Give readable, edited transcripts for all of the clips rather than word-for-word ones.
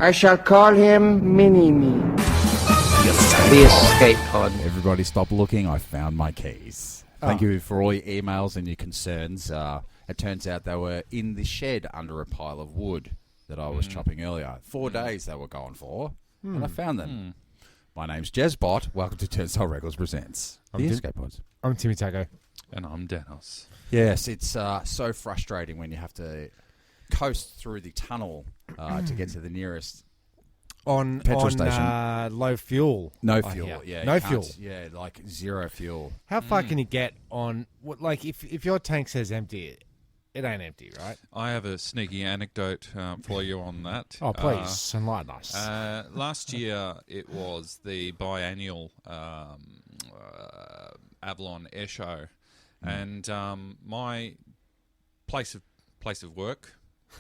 I shall call him Mini-Me. The escape pod. Everybody stop looking. I found my keys. Thank you for all your emails and your concerns. It turns out they were in the shed under a pile of wood that I was chopping earlier. 4 days they were going for, and I found them. My name's Jezbot. Welcome to Turnstyle Digital Presents. The escape pods. I'm Timmy Taco. And I'm Danos. Yes, it's so frustrating when you have to coast through the tunnel to get to the nearest petrol station. Low fuel. No fuel, yeah. No fuel. Yeah, like zero fuel. How far can you get on, like, if your tank says empty, it ain't empty, right? I have a sneaky anecdote for you on that. Oh, please, enlighten us. Last year, it was the biannual Avalon Air Show, and my place of work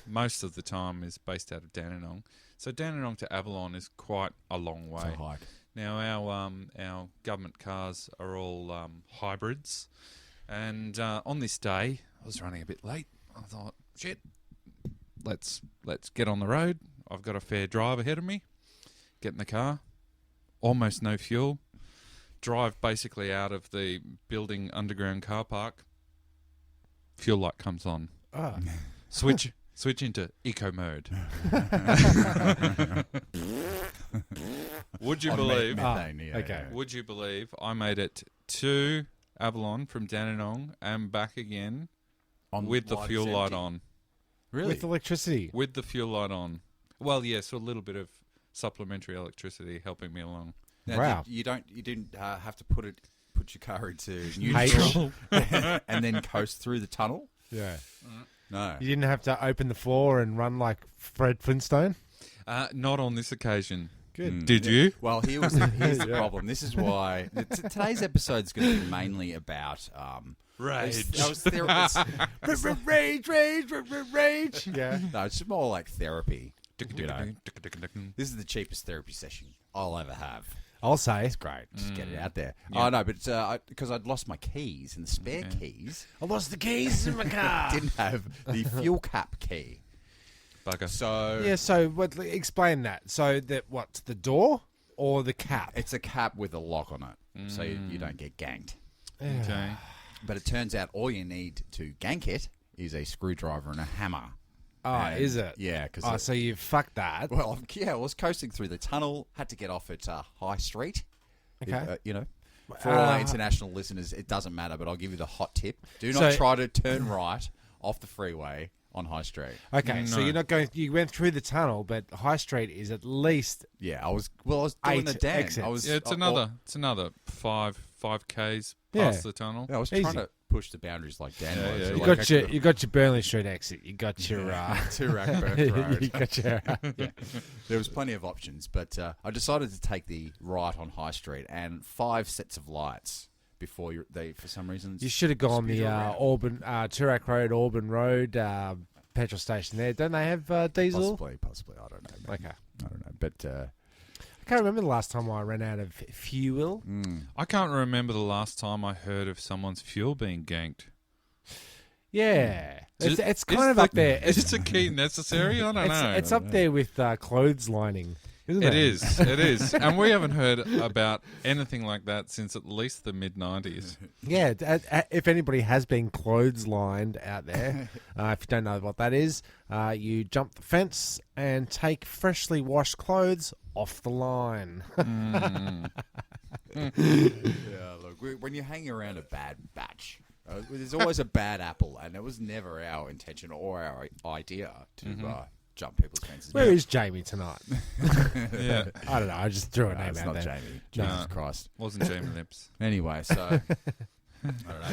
most of the time is based out of Dandenong. So Dandenong to Avalon is quite a long way. It's a hike. Now our government cars are all hybrids, and on this day I was running a bit late. I thought, shit, let's get on the road. I've got a fair drive ahead of me. Get in the car, almost no fuel. Drive basically out of the building underground car park. Fuel light comes on. Ah. Switch into eco mode. Would you believe? Okay. Would you believe I made it to Avalon from Dandenong and back again with the fuel light on? Really? With electricity? With the fuel light on. Well, yes, a little bit of supplementary electricity helping me along. Now, Wow. You didn't have to put your car into neutral and then coast through the tunnel? Yeah. No. You didn't have to open the floor and run like Fred Flintstone? Not on this occasion. Good. Did you? Well, here's the problem. This is why today's episode is going to be mainly about Rage. Rage. Yeah. No, it's more like therapy. You know. This is the cheapest therapy session I'll ever have. I'll say. It's great. Just get it out there. Yeah. Oh, no, but because I'd lost my keys, and the spare keys I lost the keys in my car. didn't have the fuel cap key. Bugger. So Yeah, so explain that. So that what's the door or the cap? it's a cap with a lock on it, so you don't get ganked. Okay. But it turns out all you need to gank it is a screwdriver and a hammer. Oh, is it? Yeah, because Oh, so you fucked that. well, yeah, I was coasting through the tunnel, had to get off at High Street. Okay. For all our international listeners, it doesn't matter, but I'll give you the hot tip. Do not try to turn right off the freeway on High Street. Okay, so No. you're not going. You went through the tunnel, but High Street is at least. Yeah, I was doing the 8 dam. exits. I was Yeah, it's another 5K's Yeah. past the tunnel. I was Easy. trying to push the boundaries like Dan was. yeah, So You like got you got your Burnley Street exit. You got your. to Rackburn Road. you got your. Yeah. There was plenty of options, but I decided to take the right on High Street and 5 sets of lights before they, for some reason, You should have gone speed the around. Auburn, Toorak Road, Auburn Road petrol station there. Don't they have diesel? Possibly. I don't know. Okay. I don't know, but I can't remember the last time I ran out of fuel. I can't remember the last time I heard of someone's fuel being ganked. Yeah, Is it's kind of up there. Is it a key necessary? I don't know. It's up there with clothes lining, isn't it? It is. And we haven't heard about anything like that since at least the mid-90s. Yeah, if anybody has been clotheslined out there, if you don't know what that is, you jump the fence and take freshly washed clothes off the line. yeah, look, when you're hanging around a bad batch, there's always a bad apple, and it was never our intention or our idea to jump people's fences. Where is Jamie tonight? Yeah. I don't know. I just threw a name it's out not there. Jamie. Jesus Christ. Wasn't Jamie Lips. Anyway, so I don't know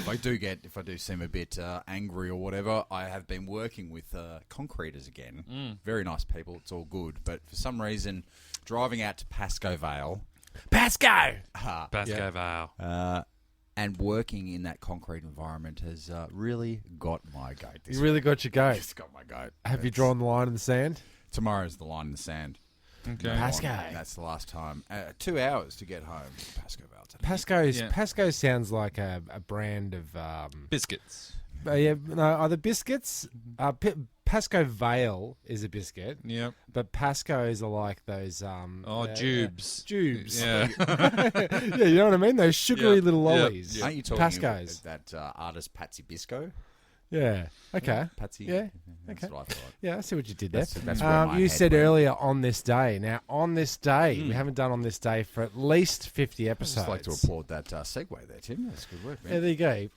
if I do seem a bit angry or whatever. I have been working with concreters again. Very nice people. It's all good, but for some reason, driving out to Pascoe Vale, Pasco! Pasco Vale. and working in that concrete environment has really got my goat. You really got your goat. It's got my goat. Have you drawn the line in the sand? Tomorrow's the line in the sand. Okay. Pasco. That's the last time. 2 hours to get home from Pascoe Vale. Pasco sounds like a brand of Biscuits. are the biscuits? Pasco Vale is a biscuit, Yep. but Pasco's are like those. Jubes. Jubes. Yeah. Yeah, you know what I mean? Those sugary Yep, little yep, lollies. yep. Aren't you talking Pasco's? about that artist Patsy Bisco? Yeah. Okay. Patsy? Yeah. That's Okay. what I thought. Yeah, I see what you did there. That's where my You head said went. earlier on this day. Now, on this day, we haven't done on this day for at least 50 I'd episodes. just like to applaud that segue there, Tim. That's good work, Yeah, man. there you go.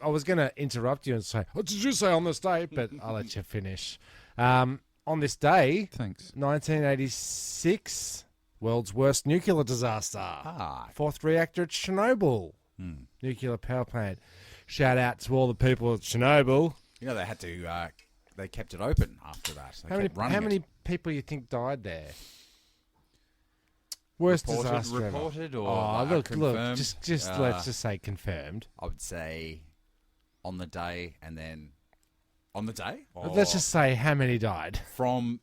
I was going to interrupt you and say, what did you say on this day? But I'll let you finish. On this day, Thanks. 1986, world's worst nuclear disaster. Fourth reactor at Chernobyl. Nuclear power plant. Shout out to all the people at Chernobyl. You know, they had to, they kept it open after that. They kept running How it. many people you think died there? Worst disaster ever. Reported or Look, confirmed? just let's just say confirmed. I would say on the day and then on the day? Let's just say how many died. From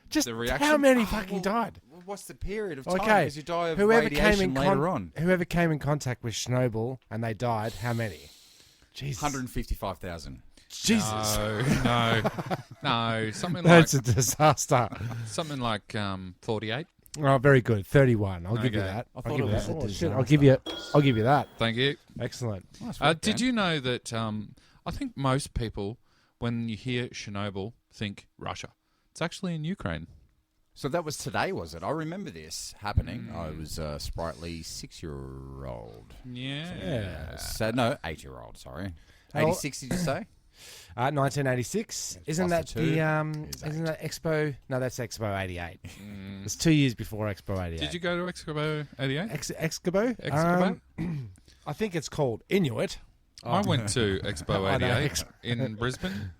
Just the reaction? how many Oh, fucking well, died? What's the period of time? Okay, Because you die of whoever radiation later on. whoever came in contact with Chernobyl and they died, how many? Jesus. 155,000. Jesus. No. Something like That's a disaster. 48. Oh, very good. 31. I'll give you Okay. that. I I'll thought give it you was that. a Oh, shit, disaster. I'll give you that. Thank you. Excellent. Nice work, Did man. you know that? I think most people, when you hear Chernobyl, think Russia. It's actually in Ukraine. So that was today, was it? I remember this happening. I was a sprightly 6-year-old. Yeah. So, no, 8-year-old, sorry. How- 86, did you say? 1986. Isn't plus that the two the is isn't that Expo? No, that's Expo 88. Mm. It's 2 years before Expo 88. Did you go to Expo 88? Expo? Expo? I think it's called Inuit. I went to Expo I know, 88 in Brisbane,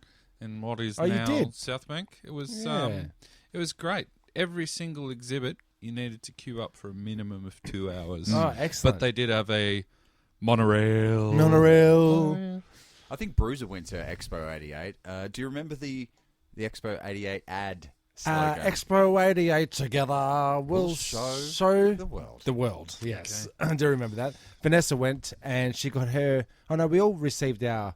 in what is Oh, you now did? South Bank. It was Yeah. it was great. Every single exhibit you needed to queue up for a minimum of 2 hours. Oh, excellent. But they did have a monorail. Monorail. I think Bruiser went to Expo 88. Do you remember the Expo 88 ad slogan? Expo 88 together will show the world. The world, yes. I do remember that. Vanessa went and she got her... Oh, no, we all received our A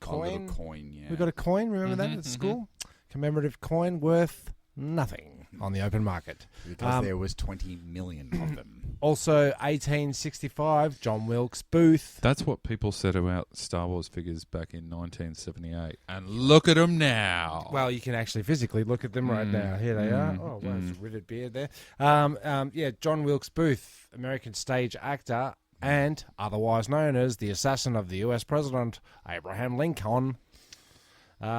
coin. little coin, yeah. We got a coin, remember that at school? Commemorative coin worth nothing on the open market. Because there was 20 million of them. Also, 1865, John Wilkes Booth. That's what people said about Star Wars figures back in 1978. And look at them now. Well, you can actually physically look at them right now. Here they are. Oh, wow, it's a riveted beard there. Yeah, John Wilkes Booth, American stage actor and otherwise known as the assassin of the U.S. President Abraham Lincoln,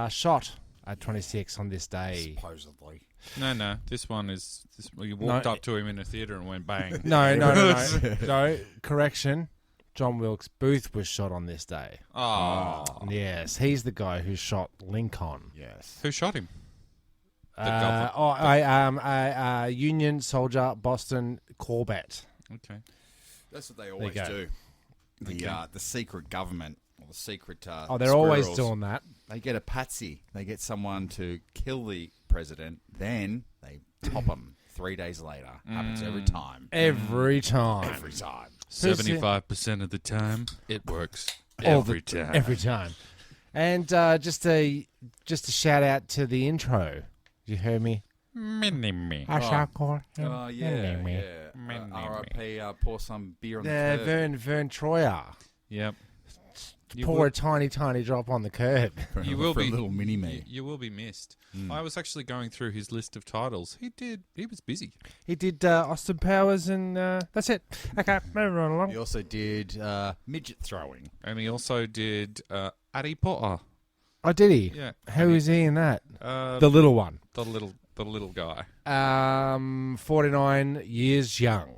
shot at 26 on this day. Supposedly. No. This one is... you walked up to him in a theatre and went bang. No. Correction. John Wilkes Booth was shot on this day. Oh. Yes, he's the guy who shot Lincoln. Yes. Who shot him? Union soldier Boston Corbett. Okay. That's what they always go. do. The secret government or the secret They're always squirrels, doing that. They get a patsy. They get someone to kill the president. Then they top him 3 days later. Happens every time. Every time. Every time. 75% of the time, it works. All Every time. Every time. And just a shout out to the intro. You heard me? Mini-me. I shall call him. Oh, yeah. Mini-me. R.I.P. Pour some beer on the curb. Vern Troyer. Yep. You Pour will- a tiny, tiny drop on the curb. You will for be a little mini-me. You will be missed. I was actually going through his list of titles. He was busy. He did Austin Powers and that's it. Okay, moving on along. He also did midget throwing. And he also did Harry Potter. Oh, did he? Yeah. Who is he in that? The The little one. little guy. 49 years young.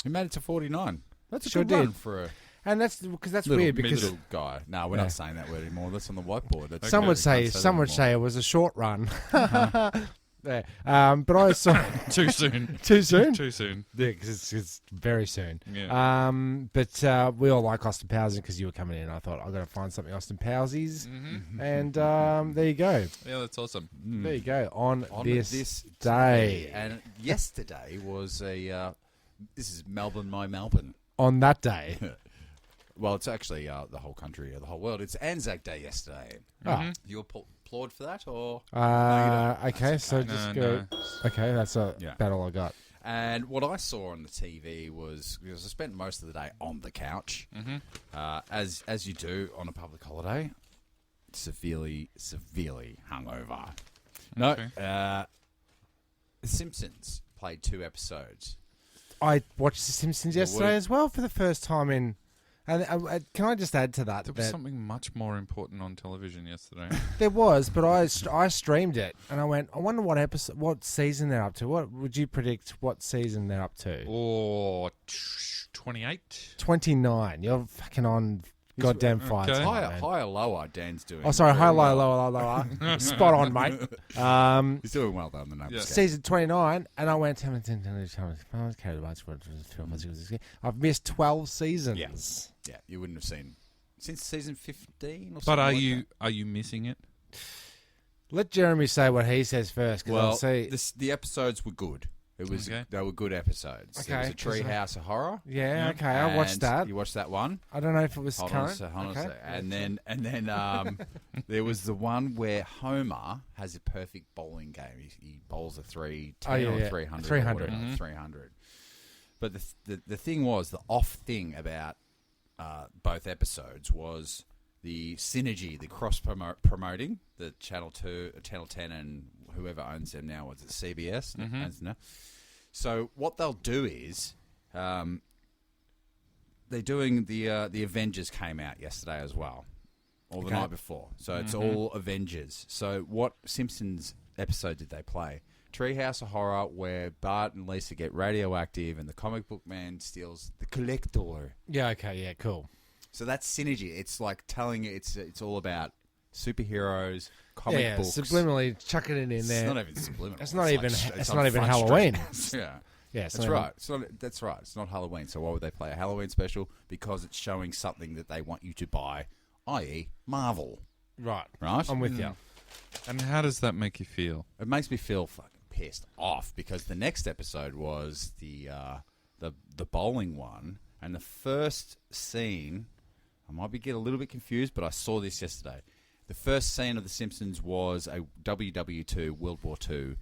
He made it to 49. That's a Sure good run did. for a And that's because that's little, weird because little guy. No, we're Yeah. not saying that word anymore. That's on the whiteboard. That's some okay. would We say can't that some would anymore. say it was a short run. Yeah. But I saw Too soon. too soon. Too soon. Yeah, 'cause it's very soon. Yeah. But we all like Austin Powers because you were coming in. I thought I've got to find something Austin Powersies, and there you go. Yeah, that's awesome. There you go. On this day. day. And yesterday was this is Melbourne, my Melbourne. On that day. well, it's actually the whole country, the whole world. It's Anzac Day yesterday. Oh. You applaud for that, or okay, so okay. just No, go. Okay, that's Yeah. about all I got. And what I saw on the TV was, because I spent most of the day on the couch, as you do on a public holiday, severely hungover. No, Okay. The Simpsons played 2 episodes. I watched The Simpsons yesterday what- as well for the first time in. And can I just add to that? There was that something much more important on television yesterday. there was, but I streamed it and I went. I wonder what season they're up to. What would you predict? What season they're up to? Or 28? 29. You're fucking on goddamn fire. okay. tonight, man. Higher, lower, Dan's doing. Oh, sorry. High, very low, well. lower. Spot on, mate. He's doing well, though, in the numbers. Yeah. Season 29, and I went. I've missed 12 seasons. Yeah, you wouldn't have seen since season 15 or something. But like are you missing it? Let Jeremy say what he says first, that. because I'll Well, see. the episodes were good. It was Okay. They were good episodes. There was Okay, a 'cause Treehouse of Horror. Yeah, okay, I watched and that. You watched that one. I don't know if it was Hold current. on a Okay. sec. And then there was the one where Homer has a perfect bowling game. He bowls a 310 Oh, yeah, or yeah. 300. 300. Or whatever, 300. But the thing was, the off thing about both episodes was the synergy, the cross promoting, the Channel 2, Channel 10, and whoever owns them now, was it CBS? Owns them now? So what they'll do is, they're doing the Avengers came out yesterday as well, or the Okay. night before. So it's all Avengers. So what Simpsons episode did they play? Treehouse of Horror, where Bart and Lisa get radioactive, and the comic book man steals the collector. Yeah, okay, yeah, cool. So that's synergy. It's like telling it's all about superheroes, comic Yeah, books. subliminally chucking it in It's there. not even subliminal. It's not like even- sh- it's on not even Front Halloween. Street. Yeah. Yeah, it's That's not right. That's right. It's not Halloween. So why would they play a Halloween special? Because it's showing something that they want you to buy, i.e., Marvel. Right. Right? I'm with you. And how does that make you feel? It makes me feel fucking pissed off because the next episode was the bowling one, and the first scene. I might be getting a little bit confused, but I saw this yesterday. The first scene of The Simpsons was a WW2 World War II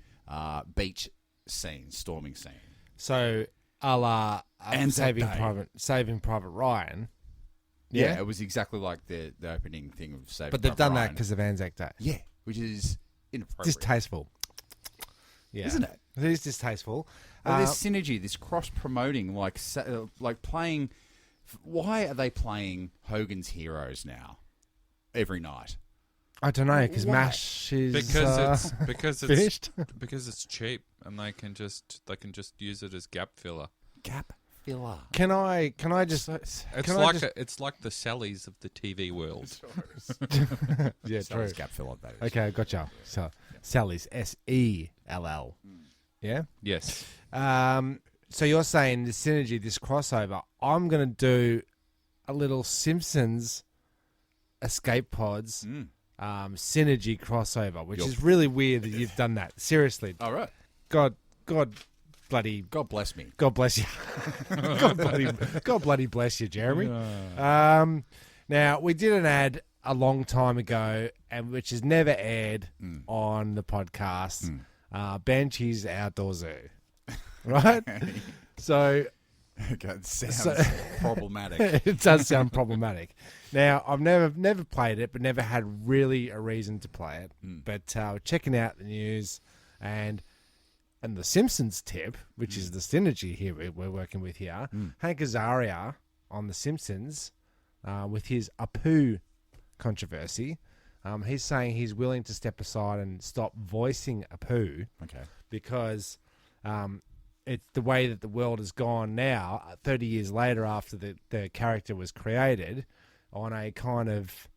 beach scene, storming scene. So, a la Anzac Day. Saving Private Ryan. Yeah, it was exactly like the opening thing of Saving But they've Private done that Ryan. because of Anzac Day. Yeah, which is inappropriate. Distasteful. Yeah. Isn't it? It is distasteful. Well, there's synergy, this cross-promoting, like playing... Why are they playing Hogan's Heroes now every night? I don't know, because Why? MASH is Because it's finished. because it's cheap and they can just use it as gap filler. Gap filler. Can I just... It's Can I like just- it's like the Sallys of the TV world. Yeah, So true. it's gap filler, that is. Okay, gotcha. So, Sally's, SELL. Yeah? Yes. So you're saying the synergy, this crossover, I'm going to do a little Simpsons escape pods synergy crossover, which is really weird that you've done that. Seriously. All right. God God bless me. God bless you. God bloody bless you, Jeremy. Now, we did an ad a long time ago, and which has never aired on the podcast. Banshee's Outdoor Zoo. Right? So Okay, it sounds problematic. it does sound problematic. Now, I've never played it, but never had really a reason to play it. But checking out the news and the Simpsons tip, which is the synergy here we're working with here, Hank Azaria on the Simpsons with his Apu controversy. He's saying he's willing to step aside and stop voicing Apu Okay. because it's the way that the world has gone now, 30 years later after the character was created, on a kind of...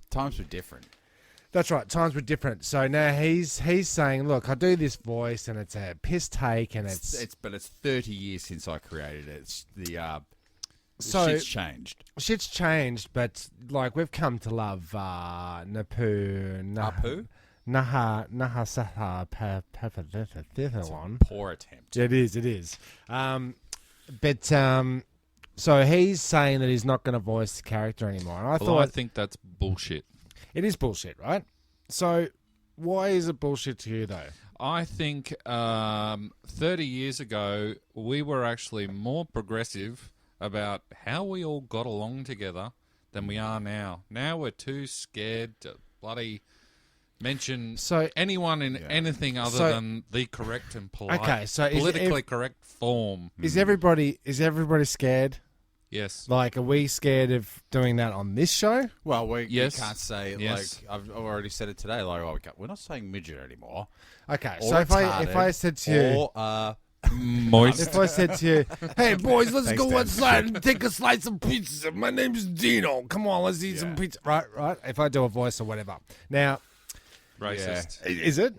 Times were different. That's right, times were different. So now he's saying, look, I do this voice and it's a piss take and But it's 30 years since I created it. It's the So- shit's changed. shit's changed, but like we've come to love Napu... Apu? Naha Saha one. Poor attempt. It is. But So he's saying that he's not going to voice the character anymore. And I I think that's bullshit. it is bullshit, right? So why is it bullshit to you, though? I think 30 years ago, we were actually more progressive about how we all got along together than we are now. Now we're too scared to bloody mention anyone in anything other than the correct and polite, politically correct form. Is everybody scared? Yes. Like, are we scared of doing that on this show? Well, we Yes. can't say, Yes. like, I've already said it today, like, we're not saying midget anymore. Okay, Or so if I said to you, or, Moist. if I said to you, hey boys, let's Thanks, go Dan. outside and take a slice of pizza. My name's Dino. Come on, let's eat some pizza. Right. If I do a voice or whatever. Now, Racist. is it?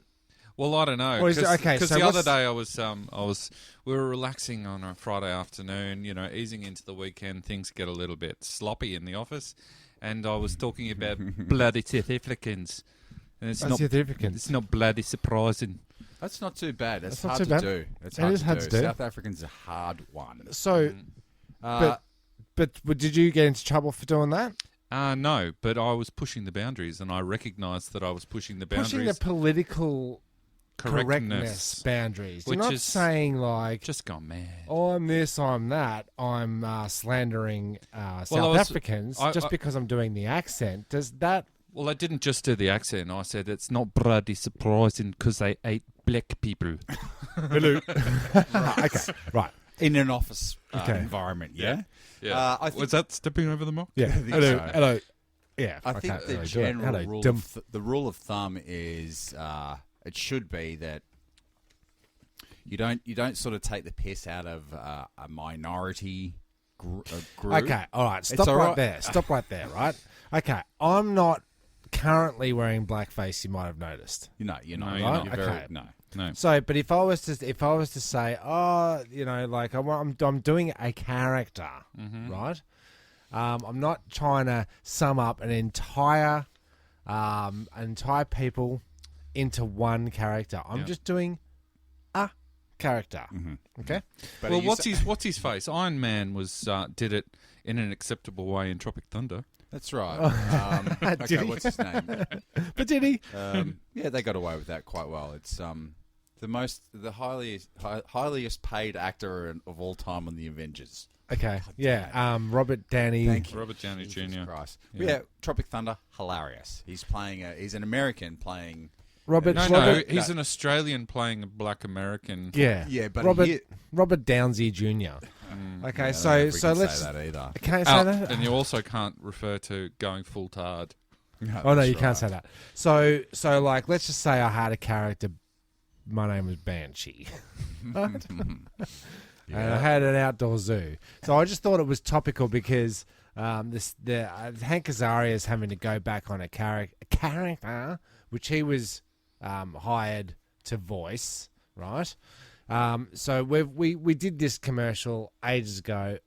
Well, I don't know. Or is it- okay, Because so the other what's- day we were relaxing on a Friday afternoon, easing into the weekend. Things get a little bit sloppy in the office, and I was talking about bloody South Africans, and it's South Africans. It's not bloody surprising. that's not too bad. That's not hard too to bad. do. It's It hard is to hard do. to do. South African's a hard one. So, but did you get into trouble for doing that? No, but I was pushing the boundaries, and I recognised that I was pushing the boundaries. Pushing the political correctness correctness. boundaries. You're Which not is saying like, Just gone mad. I'm this, I'm that. I'm slandering South I was- Africans just because I'm doing the accent. Does that? Well, I didn't just do the accent. I said it's not bloody surprising because they ate black people. Hello. Okay. Right. In an office Okay. environment, yeah? Yeah. I think- Was that stepping over the mark? Yeah. think Hello. so. Hello. Yeah. I think can't the really do it. general Hello, rule, dumb. the rule of thumb is it should be that you don't sort of take the piss out of a minority group. Okay. All right. Stop all right right. there. Stop right there. Right. Okay. I'm not currently wearing blackface. You might have noticed. You're not. No, You're you're not. not. You're very, Okay. no. No. So, but if I was to say, oh, like I'm doing a character, right? I'm not trying to sum up an entire people into one character. I'm Yeah. just doing a character. Okay. But Well, you what's say- his face? Iron Man was did it in an acceptable way in Tropic Thunder. That's right. Did Okay, he? what's his name? But did he? Yeah, they got away with that quite well. It's the highest paid actor of all time on the Avengers. Okay. Yeah. Robert Downey. Thank you. Robert Downey Jesus Jr. Christ. Yeah. Yeah, Tropic Thunder, hilarious. He's he's an American playing. Robert. No, Robert, he's an Australian playing a black American. Yeah. Yeah, but Robert Downsy Jr. Okay. I So don't know if we can let's. say that either. Can I say that? And you also can't refer to going full tard. Oh no, that's you can't say right. that. So like, let's just say I had a character. My name was Banshee, right? And I had an outdoor zoo. So I just thought it was topical because Hank Azaria is having to go back on a character which he was hired to voice, right? So we did this commercial ages ago.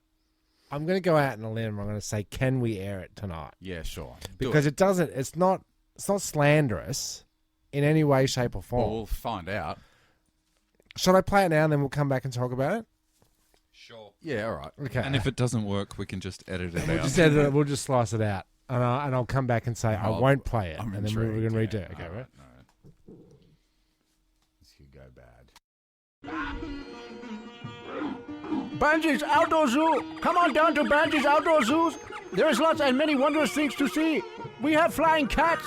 I'm going to go out on a limb. I'm going to say, can we air it tonight? Yeah, sure. Do Because it. it doesn't. It's not slanderous in any way, shape, or form. Well, we'll find out. Should I play it now and then we'll come back and talk about it? Sure. Yeah, all right. Okay. And if it doesn't work, we can just edit it we'll out. just edit it, we'll just slice it out, and I'll come back and say I won't play it, I'm and then we're going to redo intrigued, it. yeah. Okay, right? All right. This could go bad. Banji's Outdoor Zoo. Come on down to Banji's Outdoor Zoos. There is lots and many wondrous things to see. We have flying cats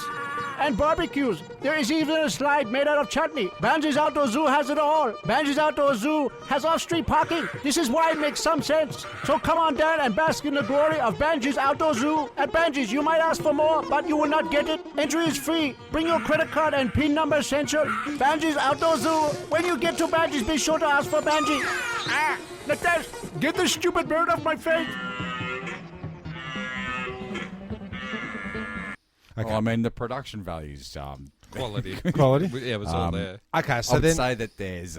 and barbecues. There is even a slide made out of chutney. Banji's Outdoor Zoo has it all. Banji's Outdoor Zoo has off-street parking. This is why it makes some sense. So come on down and bask in the glory of Banji's Outdoor Zoo. At Banji's, you might ask for more, but you will not get it. Entry is free. Bring your credit card and PIN number essential. Banji's Outdoor Zoo. When you get to Banji's, be sure to ask for Banji. Like that. Get this stupid bird off my face. Well, I mean, the production values. Quality. Quality. Yeah, it was all there. Okay, I so would then say that there's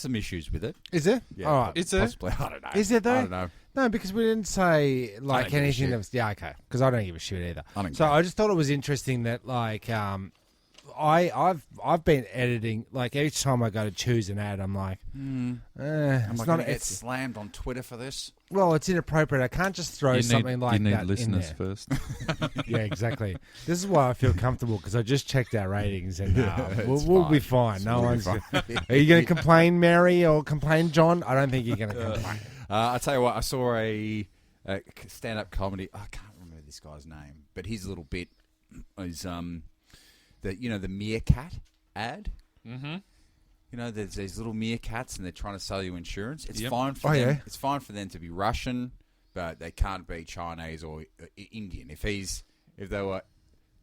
some issues with it. is there? Yeah, All right. Is there? Possibly. I don't know. Is there though? I don't know. No, because we didn't say like give a anything shit. that was okay. Because I don't give a shit either. I don't So care. I just thought it was interesting that like I've been editing. Like each time I go to choose an ad, I'm like, Am it's I not. going to get It's slammed on Twitter for this? well, it's inappropriate. I can't just throw something like you need that listeners in there. first. Yeah, exactly. This is why I feel comfortable because I just checked our ratings and it's we'll be fine. fine. No We'll be one's. fine. Are you going to complain, Mary, or complain, John? I don't think you're going to complain. I tell you what, I saw a stand-up comedy. I can't remember this guy's name, but his little bit is the meerkat ad. Mm-hmm. You know, there's these little meerkats, and they're trying to sell you insurance. It's Yep. fine for them. yeah. It's fine for them to be Russian, but they can't be Chinese or Indian. If they were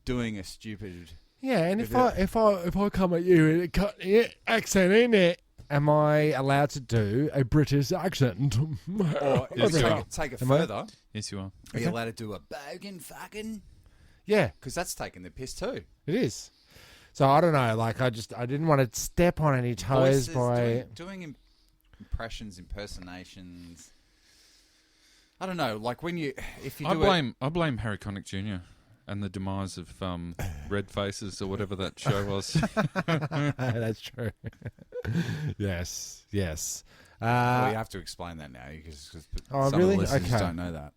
doing a stupid, Yeah, and if I come at you and cut the accent in it, am I allowed to do a British accent? or take it Am I? further, Yes, you are. are you allowed to do a bogan fucking? Yeah, Because that's taking the piss too. it is. So I don't know. Like I didn't want to step on any toes Voices, by. doing impressions, impersonations. I don't know. Like if you I do blame Harry Connick Jr. and the demise of Red Faces or whatever that show was. That's true. Yes. well, you have to explain that now because Oh, some really? of the listeners Okay. don't know that.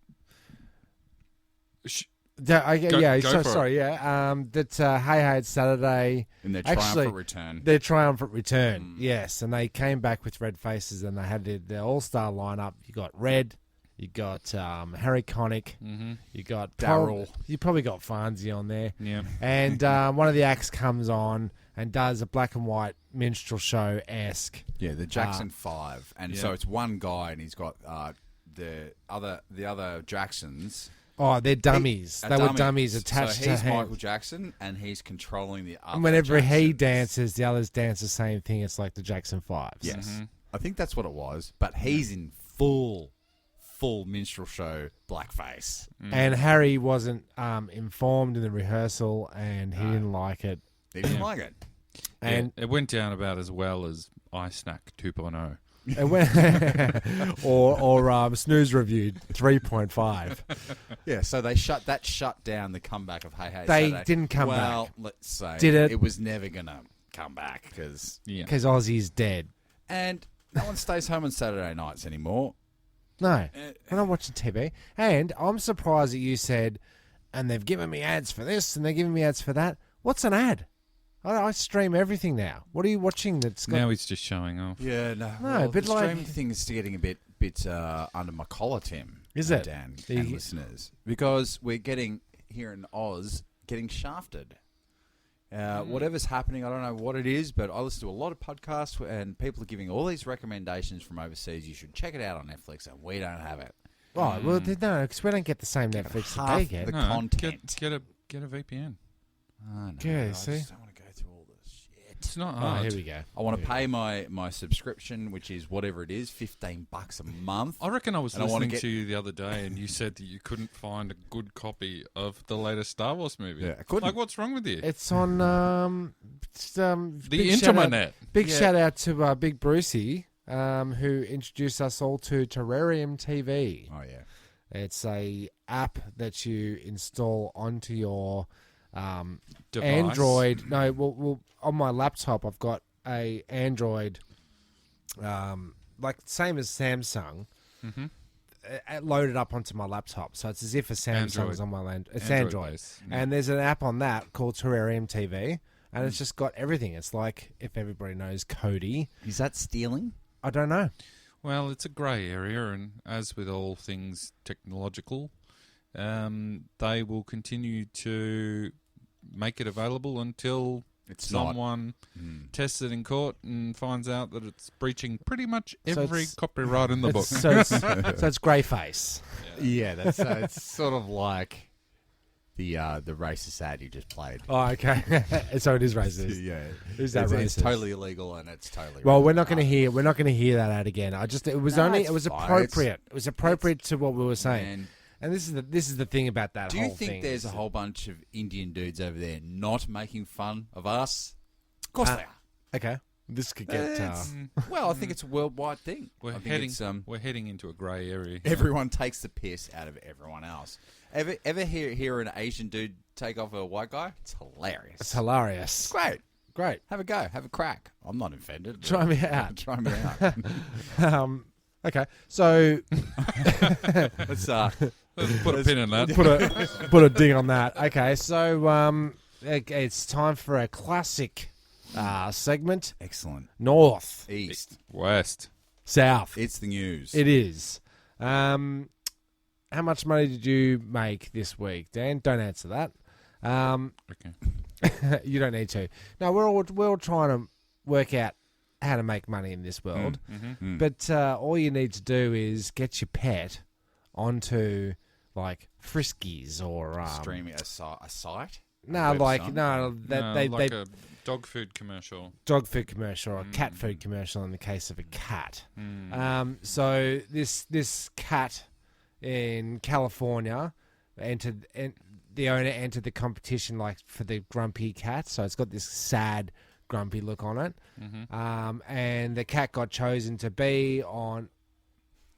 Go for Sorry. Yeah. That Hey It's Saturday. In their Actually, triumphant return. Their triumphant return. Yes, and they came back with Red Faces, and they had their all-star lineup. You got Red. You got Harry Connick. Mm-hmm. You got Daryl. You probably got Fonzie on there. Yeah. And one of the acts comes on and does a black and white minstrel show-esque. Yeah, the Jackson 5. And Yeah. so it's one guy and he's got the other Jacksons. Oh, they're dummies. They were dummies attached so to he's him. Michael Jackson and he's controlling the other And whenever he Jacksons. dances, the others dance the same thing. It's like the Jackson 5s. Yes. Mm-hmm. I think that's what it was. But he's in full minstrel show blackface. And Harry wasn't informed in the rehearsal, and he didn't like it. He didn't like it. And it went down about as well as iSnack 2.0. it went or Snooze reviewed 3.5. Yeah, so they shut down the comeback of Hey Hey They Saturday. didn't come well, back. let's say Did it? It was never gonna come back because Yeah. Because Ozzy's dead. and no one stays home on Saturday nights anymore. No, we're not watching TV. And I'm surprised that you said, and they've given me ads for this, and they're giving me ads for that. What's an ad? I stream everything now. What are you watching that's got... Now he's just showing off. Yeah, no, but the like- streaming thing is getting a bit under my collar, Tim. Is it? Dan You- and listeners? Because we're getting here in Oz getting shafted. Whatever's happening, I don't know what it is, but I listen to a lot of podcasts and people are giving all these recommendations from overseas. You should check it out on Netflix, and we don't have it. Oh, well, no, because we don't get the same Netflix that they Half get. the No, content. Get a VPN. Oh, no, Yeah, I see? just don't want to go through all this shit. It's not Oh, hard. here we go. I want to pay my subscription, which is whatever it is, $15 a month. I reckon I was And I wanna listening get- to you the other day, and you said that you couldn't find a good copy of the latest Star Wars movie. Yeah, I couldn't. Like, what's wrong with you? It's on The big shout out- internet. Big Yeah. shout out to Big Brucey, who introduced us all to Terrarium TV. Oh, yeah. It's a app that you install onto your Device. Android. No, well, on my laptop, I've got a Android, like same as Samsung, Mm-hmm. loaded up onto my laptop. So it's as if a Samsung's Android. on my land. It's Android. based. And there's an app on that called Terrarium TV, and it's just got everything. It's like if everybody knows Cody. Is that stealing? I don't know. Well, it's a grey area, and as with all things technological, they will continue to make it available until It's not. someone tests it in court and finds out that it's breaching pretty much So every it's- copyright in the book. So it's grey face. Yeah, that's it's sort of like the racist ad you just played. Oh, okay. So it is racist. Yeah, Who's that it's racist? totally illegal and it's totally. Well, wrong. we're not going to hear that ad again. It was No, only it's it was fine. appropriate. It was appropriate to what we were saying. Man, And this is the thing about that do whole you think thing. there's a whole bunch of Indian dudes over there not making fun of us? Of course they are. Okay. This could get Well, I think it's a worldwide thing. We're I think heading. it's, We're heading into a grey area. everyone takes the piss out of everyone else. Ever hear an Asian dude take off a white guy? It's hilarious. It's hilarious. Great. Great. Have a go. Have a crack. I'm not offended. Try me out. Try me out. Okay, so Let's Let's put a pin in that. put a ding on that. Okay, so it's time for a classic segment. excellent. North, East. West. south. It's the news. It is. How much money did you make this week, Dan? Don't answer that. Okay. You don't need to. No, we're all trying to work out how to make money in this world. But all you need to do is get your pet onto like Friskies or Streaming a site. no, like website? no, No, like they a dog food commercial. dog food commercial or a cat food commercial in the case of a cat. So this cat in California entered, and the owner entered the competition like for the grumpy cat. So it's got this sad, grumpy look on it. And the cat got chosen to be on.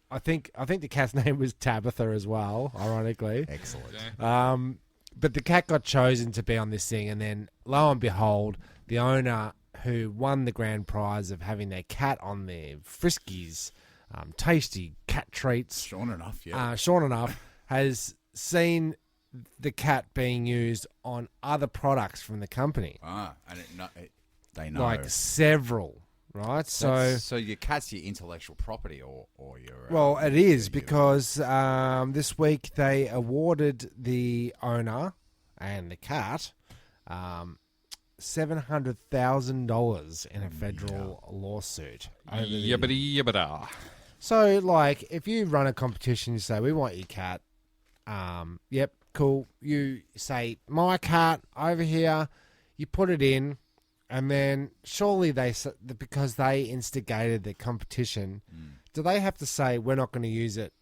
I think the cat's name was Tabitha as well, ironically. Excellent. Okay. But the cat got chosen to be on this thing, and then lo and behold, the owner who won the grand prize of having their cat on their Friskies, tasty cat treats, Sure enough, yeah. Sean enough, has seen the cat being used on other products from the company, And they know. like several, right? So your cat's your intellectual property, or your. Well, it is because this week they awarded the owner and the cat $700,000 in a federal lawsuit. Yibbity yibbida. So, like, if you run a competition, you say, we want your cat. Yep, cool. You say, my cat over here, you put it in, and then surely because they instigated the competition, do they have to say, we're not going to use it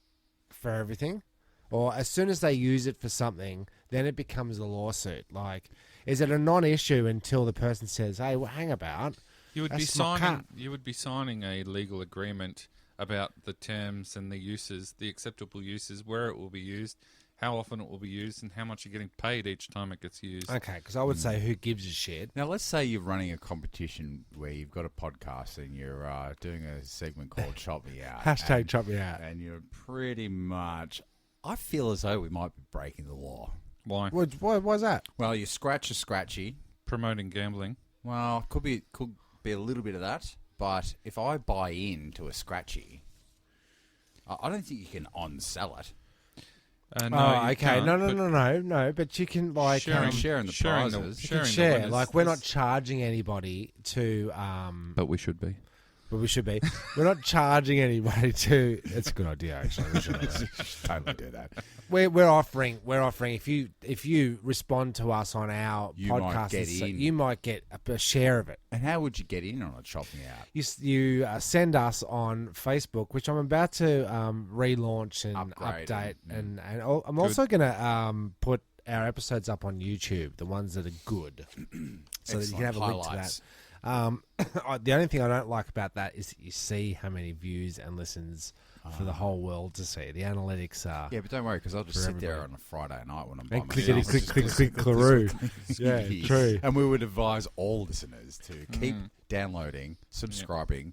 for everything? Or as soon as they use it for something, then it becomes a lawsuit? Like, is it a non-issue until the person says, hey, well, hang about. You would be That's my signing. cat. You would be signing a legal agreement about the terms and the uses, the acceptable uses, where it will be used, how often it will be used, and how much you're getting paid each time it gets used. Okay, because I would say, who gives a shit? Now, let's say you're running a competition where you've got a podcast and you're doing a segment called Chop Me Out. Hashtag chop me out. And you're pretty much. I feel as though we might be breaking the law. Why? Why's that? Well, you scratch a scratchy. Promoting gambling. Well, could be a little bit of that. But if I buy into a scratchy, I don't think you can on-sell it. No, Oh, you okay. can't, No. But you can like sharing the prizes. you can sharing the share. winners. Like we're not charging anybody to. But we should be. But we should be. We're not charging anybody to. It's a good idea, actually. We should Totally do that. We're offering. If you respond to us on our You might podcast, get in. you might get a share of it. And how would you get in on a Chop Me Out? You send us on Facebook, which I'm about to relaunch and Upgrade update, and- and I'm also going to put our episodes up on YouTube, the ones that are good, so that you can have a link to that. Highlights. The only thing I don't like about that is that you see how many views and listens for the whole world to see. The analytics are Yeah, but don't worry, because I'll just For sit there everybody. on a Friday night when I'm by and myself. clickety click claroo. Yeah, true. And we would advise all listeners to keep downloading, subscribing,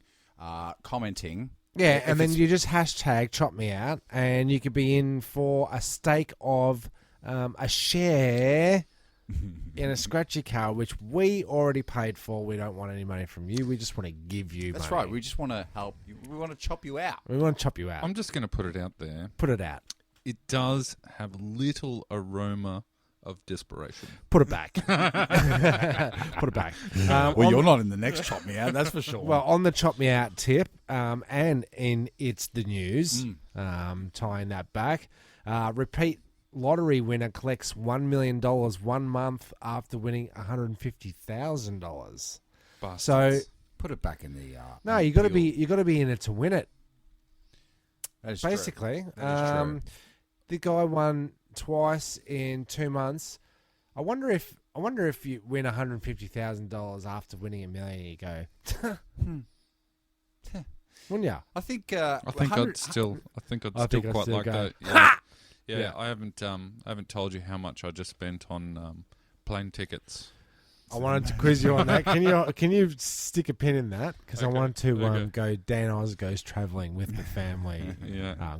commenting. Yeah, If and then it's- you just hashtag chop me out, and you could be in for a stake of a share in a scratchy car, which we already paid for. We don't want any money from you. We just want to give you That's money. right. We just want to help you. We want to chop you out. We want to chop you out. I'm just going to put it out there. Put it out. It does have little aroma of desperation. Put it back. Put it back. Well, you're not in the next Chop Me Out, that's for sure. Well, on the chop me out tip, and in It's the News, tying that back, repeat lottery winner collects $1 million 1 month after winning $150,000. Bastards. So put it back in the. no, in you the got to deal. be in it to win it. That is true. Basically, That is true. the guy won twice in 2 months. I wonder if I wonder if you win $150,000 after winning $1 million, you go, wouldn't you? I think. I think I'd still quite like go. that. Yeah, I haven't told you how much I just spent on plane tickets. I wanted to quiz you on that. Can you stick a pin in that? Because I wanted to go Dan Oz goes travelling with the family.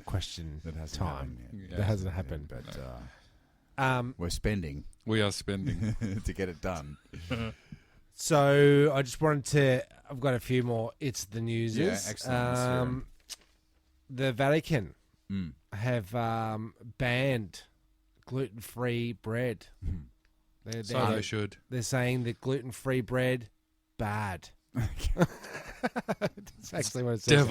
Question That hasn't time. happened yet. That hasn't happened. But we're spending We are spending. to get it done. So I just wanted to. I've got a few more. It's the news. Yeah, excellent. The Vatican have banned gluten-free bread. So they should. They're saying that gluten-free bread, bad. That's actually what it says.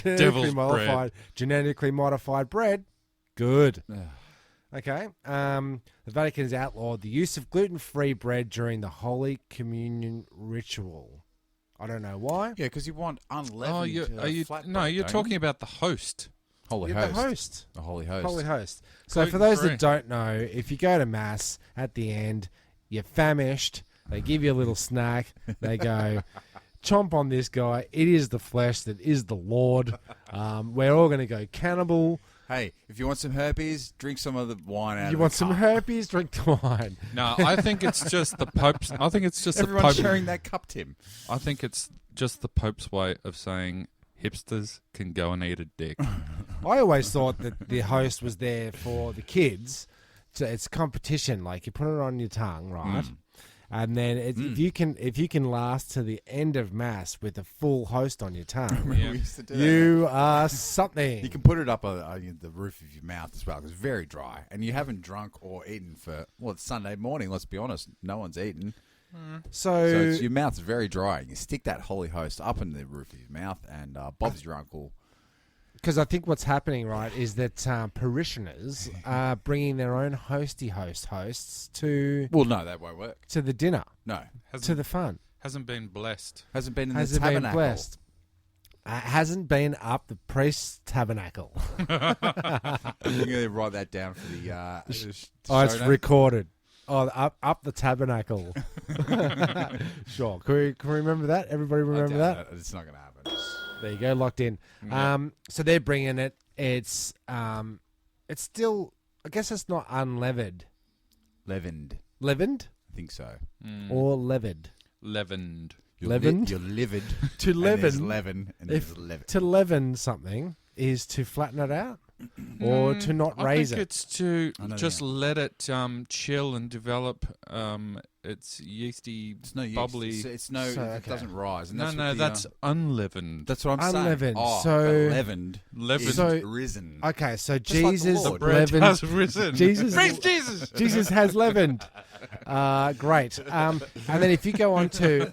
Devil's bread. Genetically modified bread, good. Okay. The Vatican has outlawed the use of gluten-free bread during the Holy Communion ritual. I don't know why. Yeah, because you want unleavened. Oh, you're talking about the host. Holy Yeah, Host. the host. The Holy Host. Holy Host. So for those Gluten-free. that don't know, if you go to Mass at the end, you're famished, they give you a little snack, they go, chomp on this guy, it is the flesh that is the Lord. We're all going to go cannibal. Hey, if you want some herpes, drink some of the wine out You of want the some cup. herpes, drink the wine. No, I think it's just the Pope's. I think it's just Everyone's the Pope. sharing that cup, Tim. I think it's just the Pope's way of saying hipsters can go and eat a dick. I always thought that the host was there for the kids. It's competition. Like you put it on your tongue, right? And then if you can last to the end of Mass with a full host on your tongue, Yeah. We used to do that. you are something. You can put it up on the roof of your mouth as well. 'Cause it's very dry, and you haven't drunk or eaten for it's Sunday morning. Let's be honest, no one's eaten, so your mouth's very dry. You stick that Holy Host up in the roof of your mouth, and Bob's your uncle. Because I think what's happening, right, is that parishioners are bringing their own hosts to Well, no, that won't work. the dinner, No, to the fun. Hasn't been blessed. hasn't been in Hasn't the been tabernacle. blessed. Hasn't been up the priest's tabernacle. You're gonna write that down for the. Oh, it's show notes? recorded. Oh, up the tabernacle. Sure. Can we remember that? Everybody I remember doubt that? it. It's not gonna happen. There you go, locked in. So they're bringing it. It's still. I guess it's not unleavened. Leavened. Leavened I think so. or leavened. Leavened. Leavened? You're livid. To And there's leaven. leaven. And If there's leaven. to leaven something is to flatten it out, or to not raise I think it. it's to I know, just yeah. let it chill and develop its yeasty, It's no yeast. bubbly. It's no. So, It okay. doesn't rise. And No, that's no, what the, that's unleavened. that's what I'm Unleavened. saying. Oh, So- but leavened. Leavened. Is So- risen. Okay, so Just like the Jesus Lord. Bread leavened. has risen. Jesus- Praise Jesus. Jesus has leavened. Great. And then if you go on to,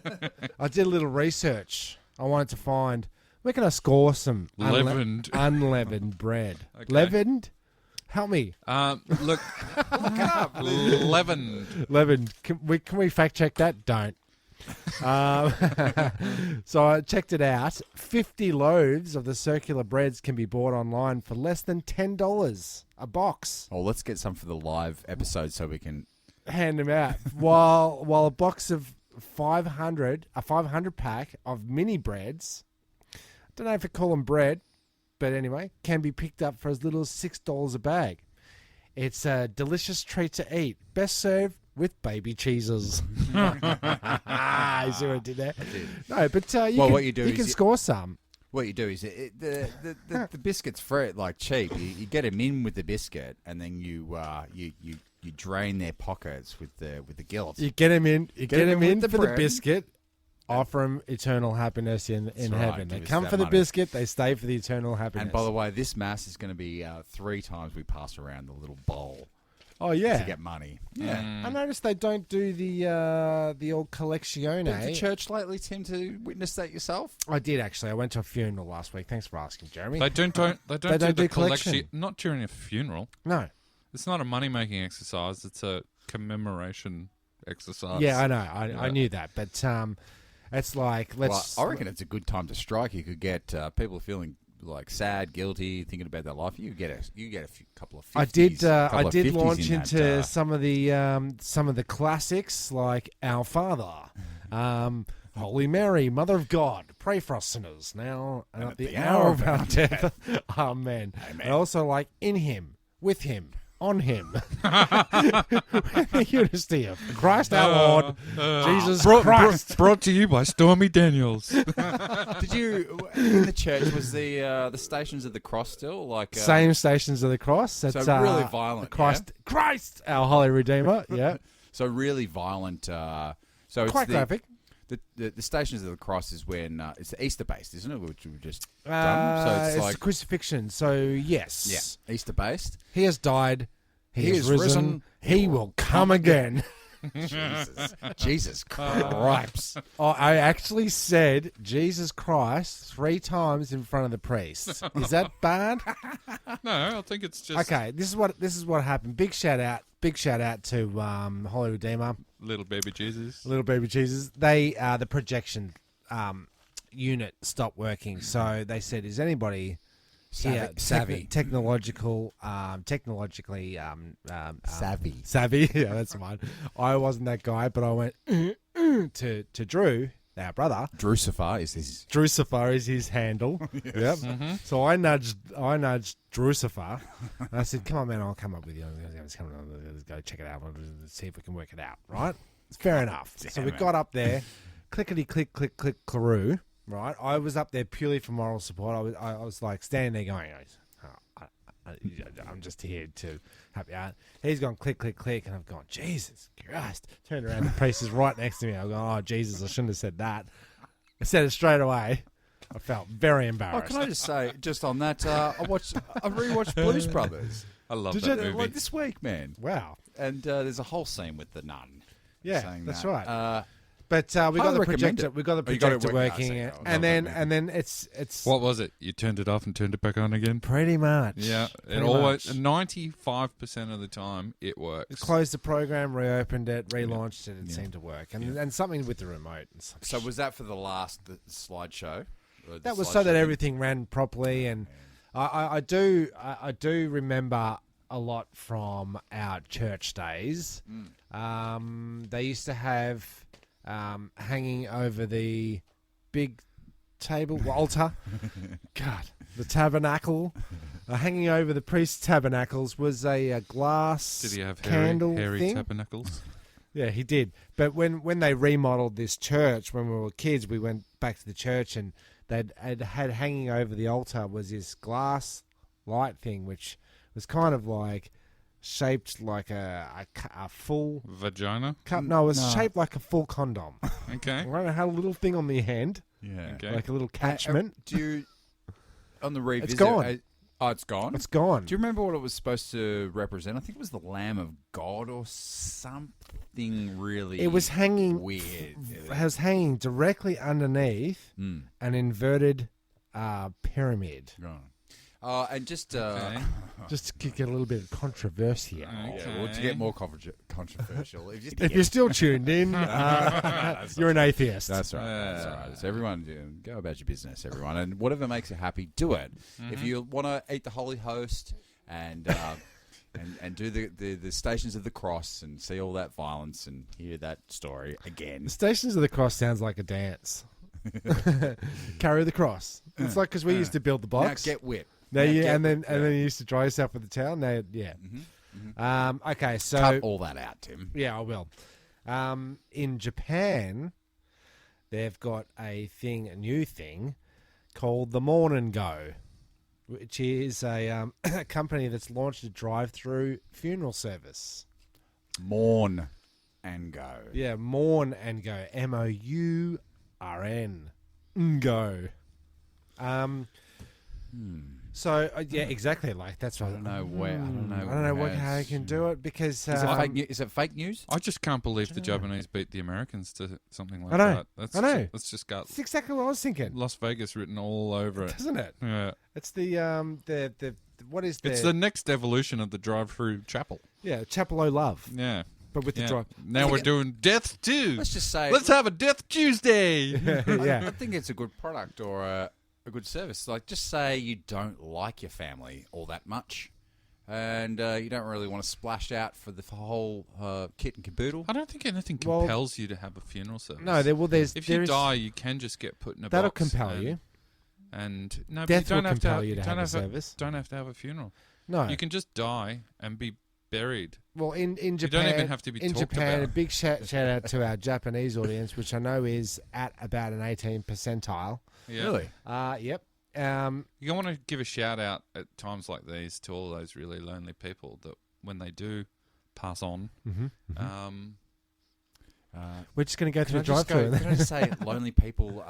I did a little research. I wanted to find where can I score some Leavened. unleavened bread. Okay. Leavened. Help me. Look it up. Leavened. Leavened. Can we fact check that? Don't. So I checked it out. 50 loaves of the circular breads can be bought online for less than $10 a box. Oh, let's get some for the live episode so we can. Hand them out. while a box of 500 pack of mini breads, I don't know if I call them bread, but anyway, can be picked up for as little as $6 a bag. It's a delicious treat to eat. Best served with baby cheeses. You see what I did there? No, but what you do you is can you- score some. What you do is the biscuit's free, like cheap. You get them in with the biscuit, and then you drain their pockets with the guilt. You get them in. You get them with in the for the bread. biscuit. Offer them eternal happiness in right, heaven. They give us come that for the money. biscuit. They stay for the eternal happiness. And by the way, this mass is going to be 3 times we pass around the little bowl oh to yeah, get money. Yeah. I noticed they don't do the old collection. Been to church lately, Tim, to witness that yourself? I did actually. I went to a funeral last week. Thanks for asking, Jeremy. They don't do don't the do collection. collection. Not during a funeral. No. It's not a money making exercise. It's a commemoration exercise. Yeah, I know. I knew that, but it's like let's. Well, I reckon it's a good time to strike. You could get people feeling like sad, guilty, thinking about their life, you get a couple of 50s. I did launch in into that, some of the classics like Our Father, Holy Mary, Mother of God, pray for us sinners now and at the hour of our death. Amen. And also like in Him, with Him, on Him. The unity of Christ our Lord, Jesus Christ. Brought to you by Stormy Daniels. Did you in the church was the Stations of the Cross still like Same Stations of the Cross. It's really violent. Christ, our Holy Redeemer. Yeah, So really violent. So quite it's graphic. The Stations of the Cross is when it's the Easter based, isn't it? Which we've just done. So It's like the crucifixion. So yes, Easter based. He has died. He He is is risen. risen. He will come again. Jesus Christ. Oh, I actually said Jesus Christ 3 times in front of the priest. Is that bad? No, I think it's just Okay, this is what happened. Big shout out to Holy Redeemer, little baby Jesus. little baby Jesus. They the projection unit stopped working, so they said, "Is anybody Savvy. technologically Savvy. savvy?" Yeah, that's mine. I wasn't that guy, but I went to Drew, our brother. Drucifer is his. Drucifer is his handle. Yep. So I nudged Drucifer. And I said, "Come on, man, I'll come up with you. Let's go check it out. Let's see if we can work it out." Right? It's fair enough. So we got up there, clickety click click click claroo. Right? I was up there purely for moral support. I was like standing there going, I'm just here to help you out. He's gone click, click, click, and I've gone, Jesus Christ. Turned around, the priest is right next to me. I've gone, oh, Jesus, I shouldn't have said that. I said it straight away. I felt very Oh, embarrassed. can I just say, just on that, I rewatched Blues Brothers. I love Did that you? movie. Like this week, man. Wow. And there's a whole scene with the nun. Yeah, saying that's that. right. But we got highly the recommend projector. it. We got the Oh, you got it projector working. working, I see. and then it's What was it? You turned it off and turned it back on again? pretty much. Yeah, it Pretty always much. 95% of the time it works. Closed the program, reopened it, relaunched it. It seemed to work, and something with the remote. And some So was that for the slideshow? Or the that was slideshow so that thing? everything ran properly, and I do remember a lot from our church days. They used to have hanging over the big table altar. God, the tabernacle. Hanging over the priest's tabernacles was a glass Did he have candle hairy thing. tabernacles? Yeah, he did. But when they remodeled this church, when we were kids, we went back to the church, and they had hanging over the altar was this glass light thing, which was kind of like shaped like a full Vagina? cup. No, it was shaped like a full condom. Okay. Right, it had a little thing on the hand, Yeah. Okay. like a little catchment. Do you on the revisit? It's gone. Oh, it's gone. It's gone. Do you remember what it was supposed to represent? I think it was the Lamb of God or something really. It was hanging weird. It was hanging directly underneath an inverted pyramid. Right. And just Okay. Just to get a little bit of controversy. yeah, well, to get more controversial, If you're still tuned in, you're an atheist. That's right. That's right. So everyone, go about your business, everyone, and whatever makes you happy, do it. If you want to eat the Holy Host and and do the Stations of the Cross and see all that violence and hear that story again. The Stations of the Cross sounds like a dance. Carry the cross. It's like because we used to build the box. Now get whipped. Now Now you, get and then whipped, and then you used to dry yourself with the towel. Now, yeah. Okay, so Cut all that out, Tim. yeah, I will. In Japan, they've got a new thing called the Morn and Go, which is a company that's launched a drive-through funeral service. Mourn and go. Yeah, Morn and Go. MOURN. Go. So yeah, exactly. Like that's right. I don't know where. I don't know. How you can do it because Is it fake news? Is it fake news? I just can't believe the Japanese beat the Americans to something like I know. that. That's I know. That's just got it's exactly what I was thinking, Las Vegas written all over it. doesn't it? Yeah. It's the what is the It's the next evolution of the drive-through chapel. Chapel O Love, Yeah. but with the Yeah. drive. Now we're doing Death too. Let's just say. Let's have a Death Tuesday. Yeah. I think it's a good product or a good service. Like, just say you don't like your family all that much, and you don't really want to splash out for the whole kit and caboodle. I don't think anything compels you to have a funeral service. No, if you die, you can just get put in a that'll box. compel you. And no, Death but you don't will have to compel you to have a service. Don't have to have a funeral. No, You can just die and be buried. well, in Japan, You don't even have to be in talked Japan, about. a big shout out to our Japanese audience, which I know is at about an 18th percentile. Yeah. Really? Yep. You want to give a shout out at times like these to all those really lonely people that when they do pass on, We're just going to go through Can the I just go? drive-through. Can I just say, lonely people?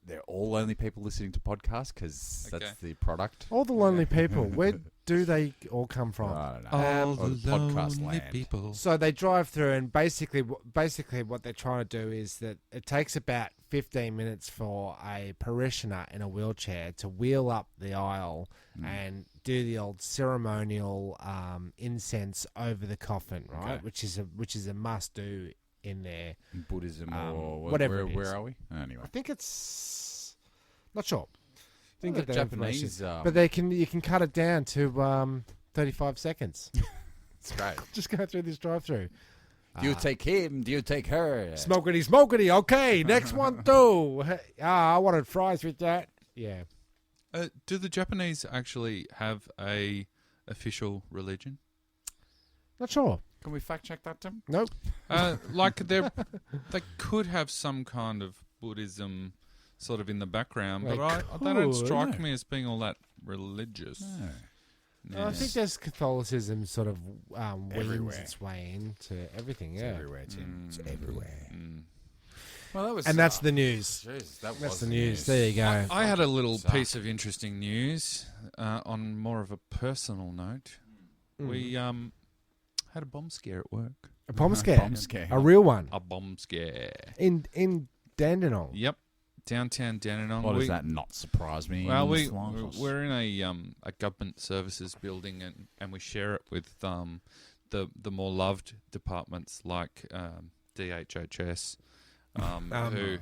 They're all lonely people listening to podcasts because Okay. that's the product. All the lonely people. Where do they all come from? I don't know. all or the podcast lonely land. people. So they drive through, and basically what they're trying to do is that it takes about 15 minutes for a parishioner in a wheelchair to wheel up the aisle and do the old ceremonial incense over the coffin, right? Okay. Which is a must do in there. Buddhism or whatever it is. Where are we? Anyway, I think it's not sure. Didn't Well, get the that information. Japanese, But you can cut it down to 35 seconds. it's great. Just go through this drive-through. Do you take him? Do you take her? Smokety. Okay, next one too. I wanted fries with that. Yeah. Do the Japanese actually have a official religion? Not sure. Can we fact check that, Tim? Nope. Like they could have some kind of Buddhism sort of in the background, They but they don't could. strike me as being all that religious. No. I think there's Catholicism sort of weans Everywhere. its way into everything. It's Yeah. everywhere, Tim. It's everywhere. Mm. Well, that was. And that's the news. Jeez, that That's was the news. There you go. I had a little Suck. piece of interesting news on more of a personal note. We had a bomb scare at work. A bomb scare. Bomb scare. A real one. A bomb scare. In Dandenong. Yep, downtown Dandenong. Why does that not surprise me? Well, in the slightest? we're in a government services building, and we share it with the more loved departments like DHHS,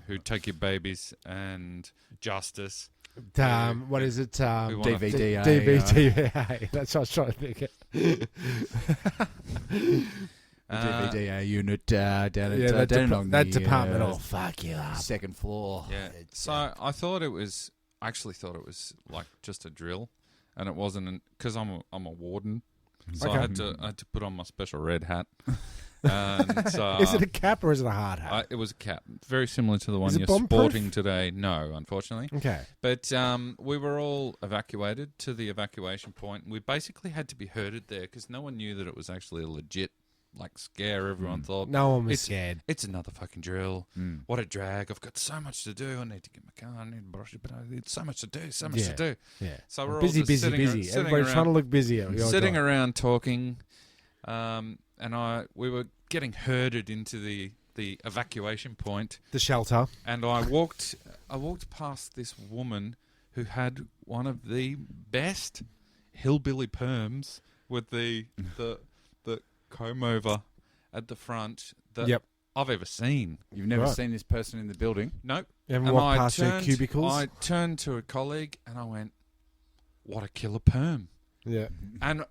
who take your babies, and Justice. What is it? we wanna- DVD. DVD. That's what I was trying to think of. DVD unit down at that, Dandenong, that the, department will fuck you up. second floor. Yeah. So I thought it was like just a drill, and it wasn't because I'm a warden, so Okay. I had to put on my special red hat. And so Is it a cap or is it a hard hat? it was a cap, very similar to the one Is it you're bomb-proof? sporting today. No, unfortunately. Okay. But we were all evacuated to the evacuation point. We basically had to be herded there because no one knew that it was actually a legit scare. Everyone thought No one was it's scared. It's another fucking drill. What a drag! I've got so much to do. I need to get my car. I need to brush it, but it's so much to do. So much to do. Yeah. So we're busy, all just busy, sitting busy. sitting Everybody's around, trying to look busy. At the old sitting guy. around talking, and we were getting herded into the evacuation point, The shelter. and I walked past this woman who had one of the best hillbilly perms with the comb over at the front that Yep. I've ever seen. You've never Right. seen this person in the building? Nope. Everyone walked past their cubicles. I turned to a colleague and I went, "What a killer perm!" Yeah. And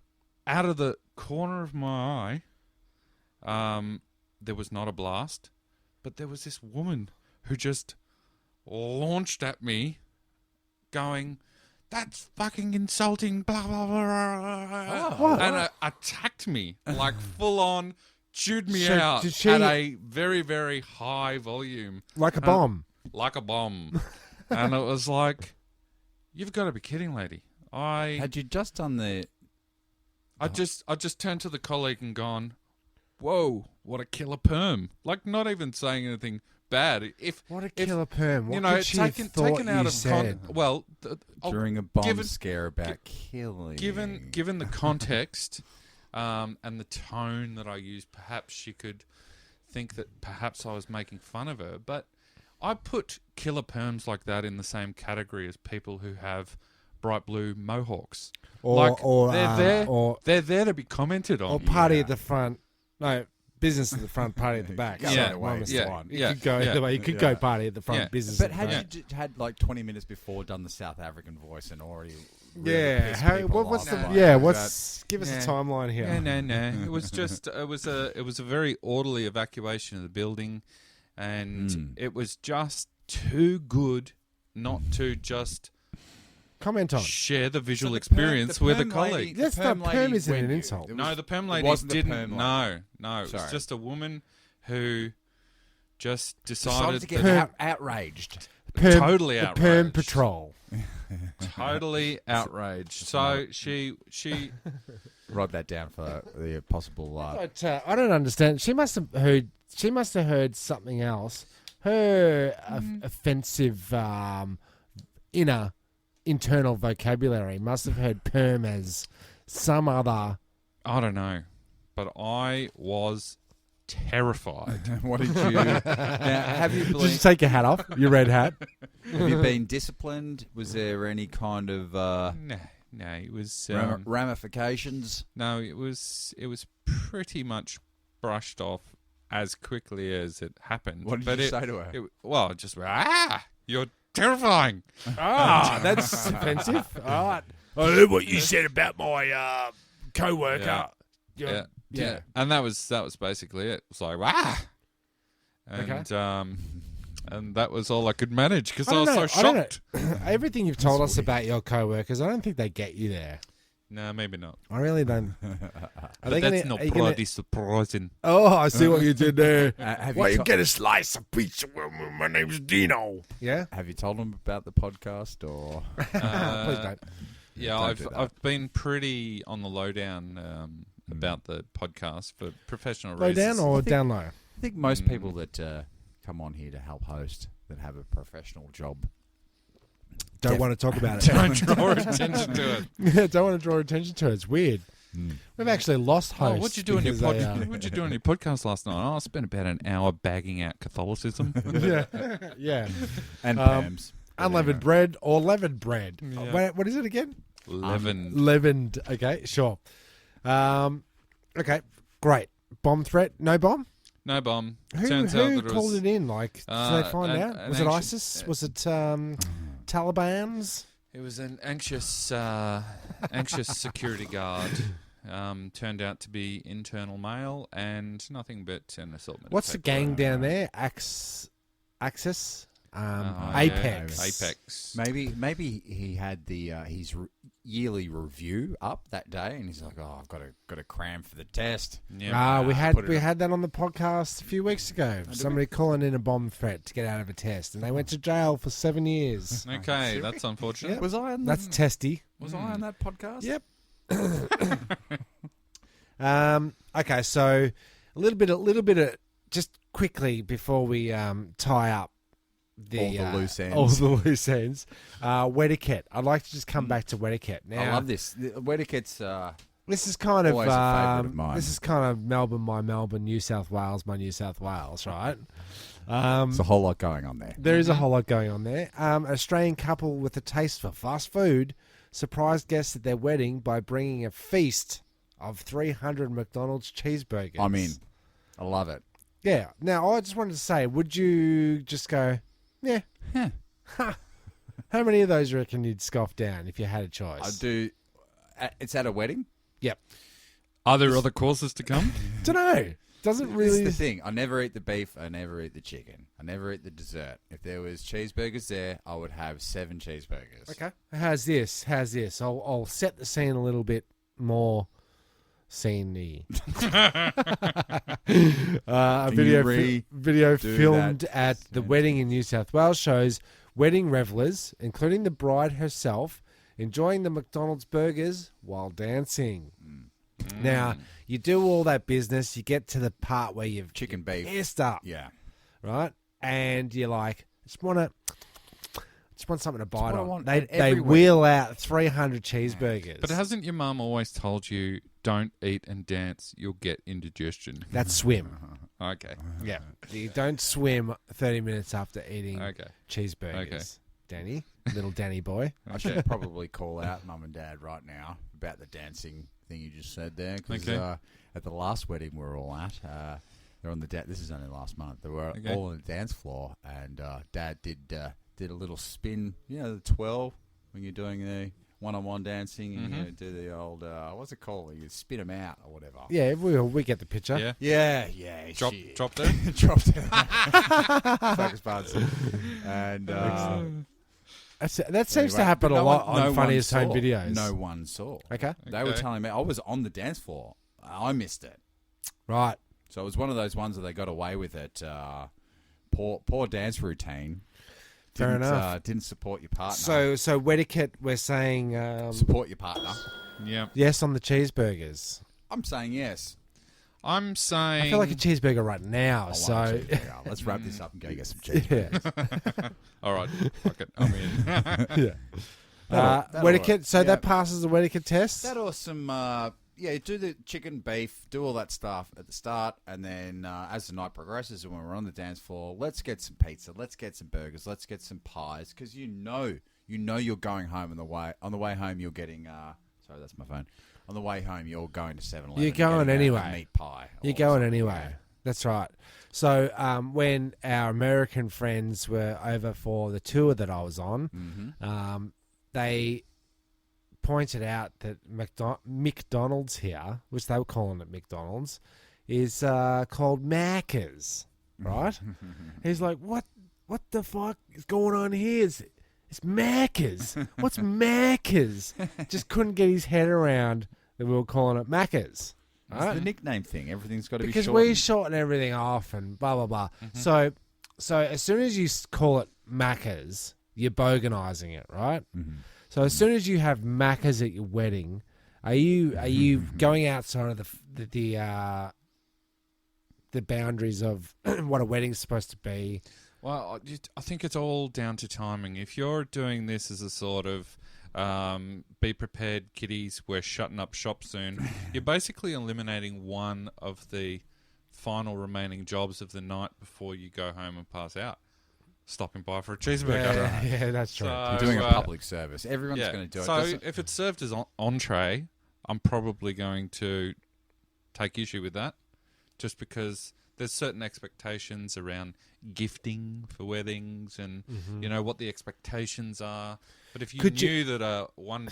out of the corner of my eye, there was not a blast, but there was this woman who just launched at me, going, "That's fucking insulting!" Blah blah blah, blah, blah. And attacked me like full on, chewed me So out did she- at a very very high volume, Like a bomb. like a bomb, and it was like, "You've got to be kidding, lady!" Had you just done the... I just turned to the colleague and gone, "Whoa, what a killer perm!" Like not even saying anything bad. What a killer perm. What you know, could she taken have thought out you of said? well, during a bomb given- scare about killing... given the context and the tone that I used, perhaps she could think that perhaps I was making fun of her. But I put killer perms like that in the same category as people who have bright blue mohawks. Or, like or, they're there. or They're there to be commented on. party at the front. No, business at the front, party at the back. Go So either way. one was the Yeah, one. You yeah, could go yeah. either way. You could go party at the front, Yeah. business But at the had back. you had like 20 minutes before done the South African voice and already really Yeah, pissed how, people what's off? the Like, yeah? is What's give us Yeah. a timeline here? No. It was just it was a very orderly evacuation of the building, and it was just too good not to just Comment on. share the visual So the experience perm- with a the perm lady- colleague. the That's perm not lady perm isn't went an you. insult. It No, was- the perm it lady wasn't the didn't. perm lady. No, it was Sorry. just a woman who just Decided to get Perm- outraged. totally the outraged. Perm Patrol. totally outraged. So she Write that down for the possible. But I don't understand. She must have heard. She must have heard something else. Her offensive internal vocabulary must have heard perm as some other. I don't know, but I was terrified. What did you? Now, have you Did you take your hat off? Your red hat. have you been disciplined? Was there any kind of No, it was ramifications? no, it was pretty much brushed off as quickly as it happened. What did but you it, say to her? Well, just you're terrifying. That's offensive. All right. I heard what you said about my co-worker. Yeah. And that was basically it. It was like and that was all I could manage because I was so shocked. Everything you've told us about your co-workers, I don't think they get you there. No, maybe not. I really don't. But that's not bloody surprising. Oh, I see what you did there. Have Why you you get a slice of pizza? My name's Dino. Yeah? Have you told them about the podcast or? Please don't. Yeah, Don't do that. I've been pretty on the lowdown about the podcast for professional Low reasons. down or down low? I think most people that come on here to help host that have a professional job Don't want to talk about it. Don't draw attention to it. Yeah, don't want to draw attention to it. It's weird. We've actually lost Oh, hosts. what'd you do on your because they, what'd you do on your podcast last night? Oh, I spent about an hour bagging out Catholicism. yeah. and Pam's. Unleavened bread or leavened bread. Yeah. Wait, what is it again? Leavened. Leavened. Okay, sure. Okay, great. Bomb threat? No bomb? No bomb. Who Turns out that it called was, it in? Like, did they find an- out? an Was it ancient- ISIS? Was it Taliban's? It was an anxious security guard. Turned out to be internal male and nothing but an assault. What's the gang down there? Axis? Apex. Apex. Maybe he had the his yearly review up that day, and he's like, "Oh, I've got to cram for the test." Yeah. We put it had that on the podcast a few weeks ago. Somebody calling in a bomb threat to get out of a test, and they went to jail for 7 years. Okay, that's unfortunate. Was I on? That's testy. Was I on that podcast? Yep. Okay, so a little bit of just quickly before we tie up All the loose ends. all the loose ends. Wetiquette. I'd like to just come back to wetiquette. Now, I love this. Wetiquette's this is kind of always a favourite of mine. this is kind of Melbourne, my Melbourne, New South Wales, my New South Wales, right? there's a whole lot going on there. There is a whole lot going on there. An Australian couple with a taste for fast food surprised guests at their wedding by bringing a feast of 300 McDonald's cheeseburgers. I'm in. I love it. Yeah. Now, I just wanted to say, would you just go, yeah. Huh. How many of those you reckon you'd scoff down if you had a choice? I do. It's at a wedding. Yep. Are there other courses to come? Don't know. Doesn't This really. is the thing. I never eat the beef. I never eat the chicken. I never eat the dessert. If there was cheeseburgers there, I would have 7 cheeseburgers. Okay. How's this? I'll set the scene a little bit more scene-y. A video do filmed that? at the wedding in New South Wales shows wedding revelers, including the bride herself, enjoying the McDonald's burgers while dancing. Now, you do all that business, you get to the part where you've Chicken beef. pissed up, Yeah. right? And you're like, just want something to bite what I on. want They at every wheel out 300 cheeseburgers. But hasn't your mum always told you don't eat and dance, you'll get indigestion? That's swim. Okay. Yeah. You don't swim 30 minutes after eating Okay. cheeseburgers. Okay. Danny, little Danny boy. I should probably call out Mum and Dad right now about the dancing thing you just said there. Because Okay. at the last wedding we were all at. They're on the this is only last month. They were all on the dance floor, and Dad did a little spin. You know, the 12 when you're doing the one-on-one dancing, and you do the old what's it called? You spin them out or whatever. Yeah, we get the picture. Yeah. Drop there. Dropped it. Focus parts. And that seems to happen a lot on Funniest Home Videos. No one saw. Okay. They were telling me I was on the dance floor. I missed it. Right. So it was one of those ones that they got away with it. Poor dance routine. Fair enough. Didn't support your partner. So etiquette, we're saying support your partner. Yeah. yes on the cheeseburgers. I'm saying yes. I'm saying. I feel like a cheeseburger right now. I So want a cheeseburger. Let's wrap this up and go get some cheeseburgers. yeah. All right. Fuck it. I'm in. yeah. That'll Etiquette. work. So that passes the etiquette test. That or some, do the chicken, beef, do all that stuff at the start, and then as the night progresses and when we're on the dance floor, let's get some pizza, let's get some burgers, let's get some pies, because you know you're going home on the way home you're getting, sorry, that's my phone. On the way home you're going to 7-Eleven. You're going anyway. A meat pie. You're going anyway. That's right. So when our American friends were over for the tour that I was on, they pointed out that McDonald's here, which they were calling it McDonald's, is called Macca's, right? He's like, what the fuck is going on here? It's Macca's. What's Macca's? Just couldn't get his head around that we were calling it Macca's. It's the nickname thing. Everything's got to be because shortened. we shorten everything off and blah blah blah. So as soon as you call it Macca's, you're boganizing it, right? So as soon as you have Macca's at your wedding, are you going outside of the boundaries of what a wedding's supposed to be? Well, I think it's all down to timing. If you're doing this as a sort of be prepared, kiddies, we're shutting up shop soon, you're basically eliminating one of the final remaining jobs of the night before you go home and pass out. Stopping by for a cheeseburger. Yeah, that's true. So, You're doing a public service. Everyone's going to do it. So Doesn't- if it's served as entree, I'm probably going to take issue with that, just because there's certain expectations around gifting for weddings and you know what the expectations are. But if you knew that a $1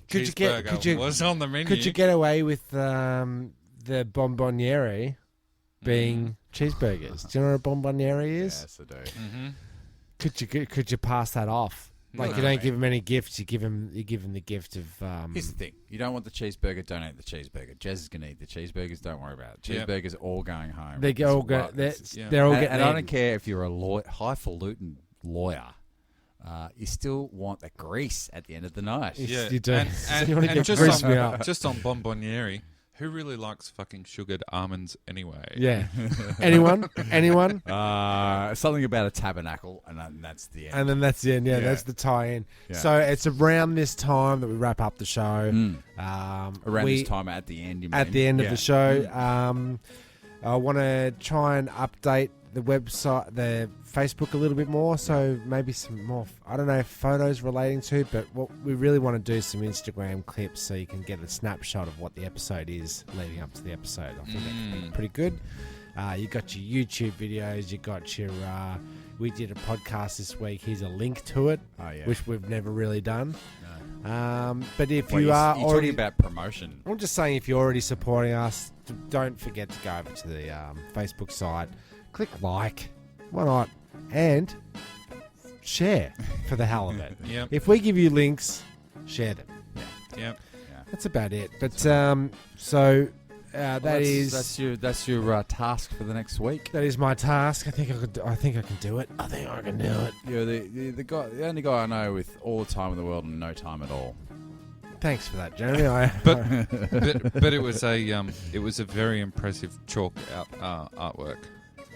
cheeseburger was on the menu, Could you get away with the bomboniere being cheeseburgers? Do you know what a bomboniere is? Yes, I do. Could you pass that off? Like you don't give him any gifts. You give him the gift of. Here's the thing: you don't want the cheeseburger. Don't eat the cheeseburger. Jez is going to eat the cheeseburgers. Don't worry about it. Cheeseburgers all going home. They're all getting. getting. And I don't care if you're a highfalutin lawyer. You still want the grease at the end of the night. Yeah, you do. And, you want to get grease me up. Just on bomboniere, who really likes fucking sugared almonds anyway? Yeah. Anyone? Something about a tabernacle, and then that's the end. And then that's the end. Yeah, that's the tie-in. Yeah. So it's around this time that we wrap up the show. Around this time at the end, you mean? At the end of the show. I want to try and update the website, the Facebook a little bit more, so maybe some more, I don't know, photos relating to, but what we really want to do some Instagram clips so you can get a snapshot of what the episode is leading up to the episode. I think that could be pretty good. You got your YouTube videos, you got your, we did a podcast this week, here's a link to it, which we've never really done. But if you are you're already talking about promotion, I'm just saying, if you're already supporting us, don't forget to go over to the Facebook site, click like, why not, and share for the hell of it. Yep. If we give you links, share them. Yep. That's about it. But that's your task for the next week. That is my task. I think I can do it. You're the guy, the only guy I know with all the time in the world and no time at all. Thanks for that, Jeremy. But it was a very impressive chalk artwork.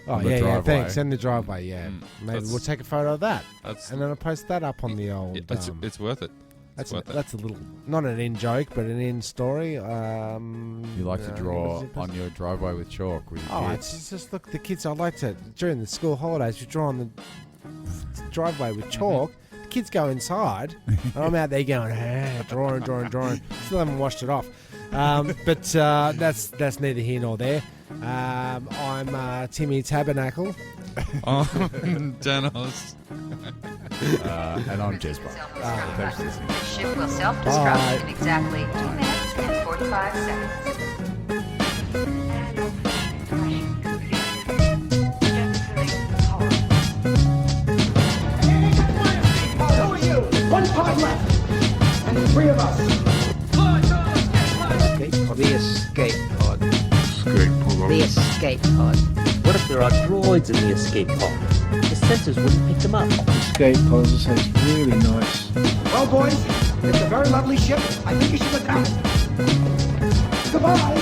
Oh, the yeah, driveway. thanks. And the driveway, yeah. Maybe we'll take a photo of that. And then I'll post that up on the old... it's worth it. That's a little... Not an in joke, but an in story. You like to draw on your driveway with chalk with your kids? It's just, look, the kids, I like to... During the school holidays, we draw on the driveway with chalk. The kids go inside, and I'm out there going, drawing. Still haven't washed it off. But that's neither here nor there. I'm Timmy Tabernacle. Oh, Danos. And I'm Jesper. Thanks for listening. Ship will self-destruct in exactly 2 minutes and 45 seconds. Who are you? 1 pod left. And 3 of us. The escape pod. The escape pod. What if there are droids in the escape pod? The sensors wouldn't pick them up. Escape pod sounds really nice. Well, boys, it's a very lovely ship. I think you should look out. Goodbye.